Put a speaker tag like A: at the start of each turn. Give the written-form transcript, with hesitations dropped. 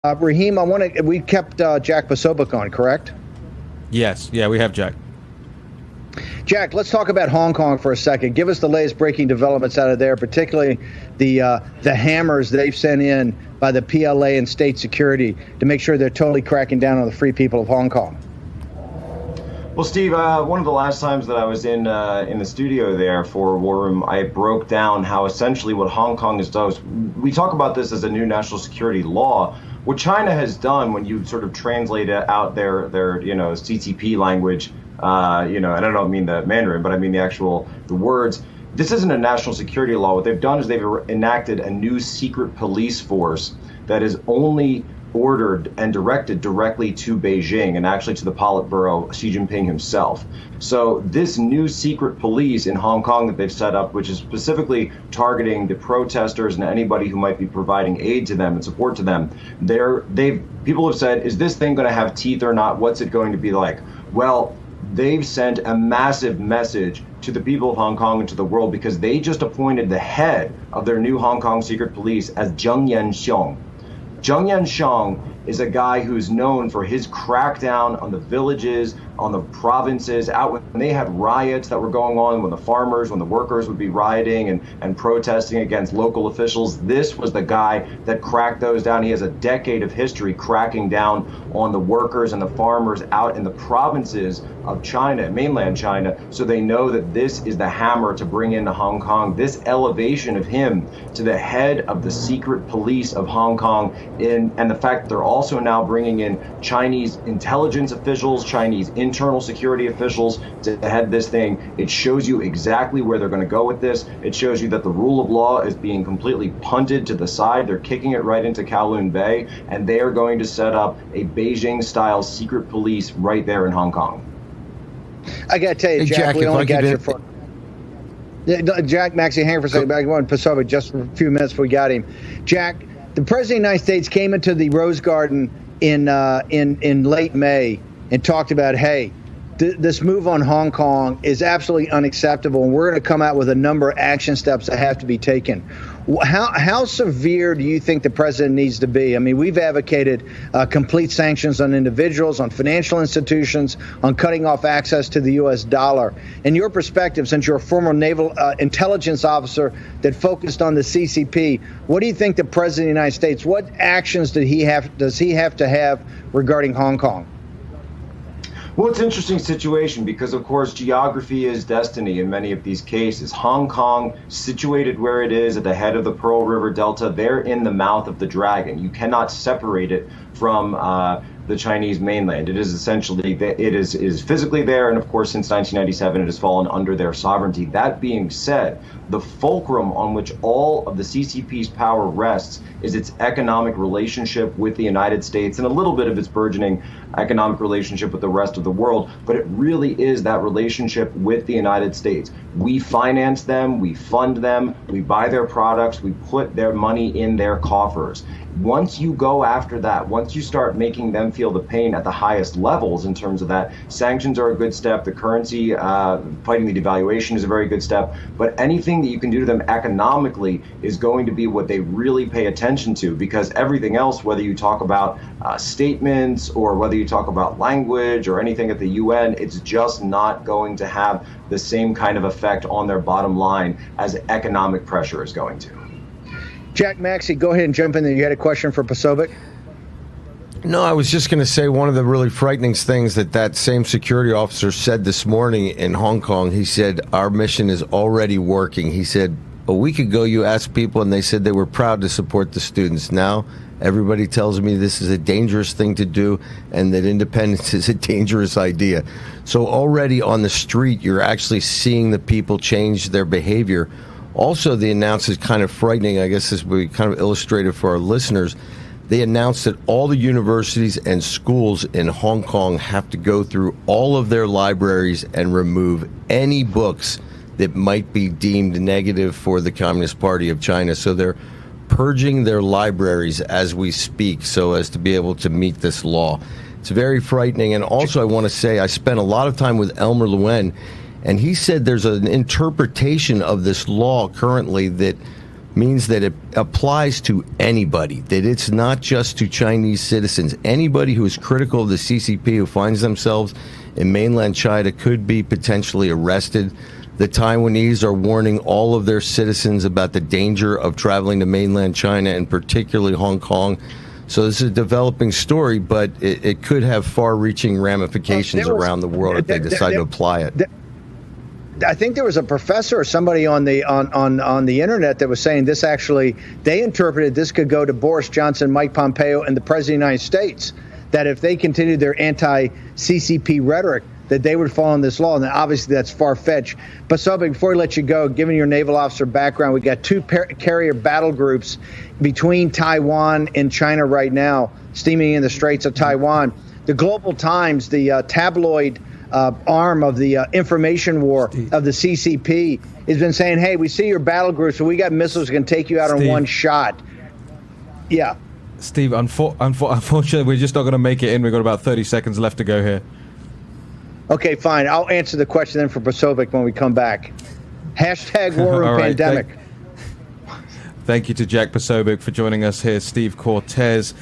A: Raheem, we kept Jack Posobiec on, correct?
B: Yes. Yeah, we have Jack.
A: Jack, let's talk about Hong Kong for a second. Give us the latest breaking developments out of there, particularly the hammers they've sent in by the PLA and state security to make sure they're totally cracking down on the free people of Hong Kong.
C: Well, Steve, one of the last times that I was in the studio there for Warroom, I broke down how essentially what Hong Kong has done. We talk about this as a new national security law. What China has done, when you sort of translate it out their CCP language, and I don't mean the Mandarin, but I mean the words. This isn't a national security law. What they've done is they've enacted a new secret police force that is only ordered and directed directly to Beijing and actually to the Politburo, Xi Jinping himself. So this new secret police in Hong Kong that they've set up, which is specifically targeting the protesters and anybody who might be providing aid to them and support to them, people have said, is this thing going to have teeth or not? What's it going to be like? Well, they've sent a massive message to the people of Hong Kong and to the world because they just appointed the head of their new Hong Kong secret police as Zheng Yanxiong. Zheng Yanxiong is a guy who's known for his crackdown on the villages, on the provinces, out when they had riots that were going on, when the workers would be rioting and protesting against local officials. This was the guy that cracked those down. He has a decade of history cracking down on the workers and the farmers out in the provinces of China, mainland China, so they know that this is the hammer to bring into Hong Kong. This elevation of him to the head of the secret police of Hong Kong, and the fact that they're also now bringing in Chinese intelligence officials, Chinese internal security officials to head this thing, it shows you exactly where they're going to go with this. It shows you that the rule of law is being completely punted to the side. They're kicking it right into Kowloon Bay, and they are going to set up a Beijing-style secret police right there in Hong Kong.
A: I got to tell you, Jack, we only got your phone. Jack, Maxie, hang for a second. Back on Posobiec just for a few minutes before we got him. Jack, the President of the United States came into the Rose Garden in late May and talked about, hey, this move on Hong Kong is absolutely unacceptable, and we're going to come out with a number of action steps that have to be taken. How severe do you think the president needs to be? I mean, we've advocated complete sanctions on individuals, on financial institutions, on cutting off access to the U.S. dollar. In your perspective, since you're a former naval intelligence officer that focused on the CCP, what do you think the president of the United States, what actions does he have to have regarding Hong Kong?
C: Well, it's an interesting situation because, of course, geography is destiny in many of these cases. Hong Kong, situated where it is at the head of the Pearl River Delta, they're in the mouth of the dragon. You cannot separate it from the Chinese mainland. It is essentially, it is physically there, and of course, since 1997, it has fallen under their sovereignty. That being said, the fulcrum on which all of the CCP's power rests is its economic relationship with the United States and a little bit of its burgeoning economic relationship with the rest of the world, but it really is that relationship with the United States. We finance them, we fund them, we buy their products, we put their money in their coffers. Once you go after that, once you start making them feel the pain at the highest levels in terms of that, sanctions are a good step, the currency, fighting the devaluation is a very good step, but anything that you can do to them economically is going to be what they really pay attention to, because everything else, whether you talk about statements or whether you talk about language or anything at the UN, it's just not going to have the same kind of effect on their bottom line as economic pressure is going to.
A: Jack, Maxie, go ahead and jump in there. You had a question for Posobiec?
D: No, I was just going to say one of the really frightening things that same security officer said this morning in Hong Kong. He said, our mission is already working. He said, a week ago you asked people and they said they were proud to support the students. Now everybody tells me this is a dangerous thing to do and that independence is a dangerous idea. So already on the street, you're actually seeing the people change their behavior. Also, the announcement is kind of frightening. I guess this will be kind of illustrative for our listeners. They announced that all the universities and schools in Hong Kong have to go through all of their libraries and remove any books that might be deemed negative for the Communist Party of China. So they're purging their libraries as we speak so as to be able to meet this law. It's very frightening. And also, I want to say I spent a lot of time with Elmer Luen, and he said there's an interpretation of this law currently that means that it applies to anybody, that it's not just to Chinese citizens. Anybody who is critical of the CCP who finds themselves in mainland China could be potentially arrested. The Taiwanese are warning all of their citizens about the danger of traveling to mainland China, and particularly Hong Kong. So this is a developing story, but it could have far-reaching ramifications around the world if they decide to apply it.
A: I think there was a professor or somebody on the internet that was saying this actually, they interpreted this could go to Boris Johnson, Mike Pompeo, and the President of the United States, that if they continued their anti-CCP rhetoric, that they would fall in this law. And obviously that's far-fetched. But so before we let you go, given your naval officer background, we got two carrier battle groups between Taiwan and China right now, steaming in the Straits of Taiwan. The Global Times, the tabloid arm of the information war of the CCP, has been saying, hey, we see your battle groups, so we got missiles that can take you out in one shot. Yeah.
B: Steve, unfortunately, we're just not going to make it in. We've got about 30 seconds left to go here.
A: Okay, fine. I'll answer the question then for Pasovic when we come back. Hashtag Warroom pandemic.
B: Thank you to Jack Posobiec for joining us here. Steve Cortez.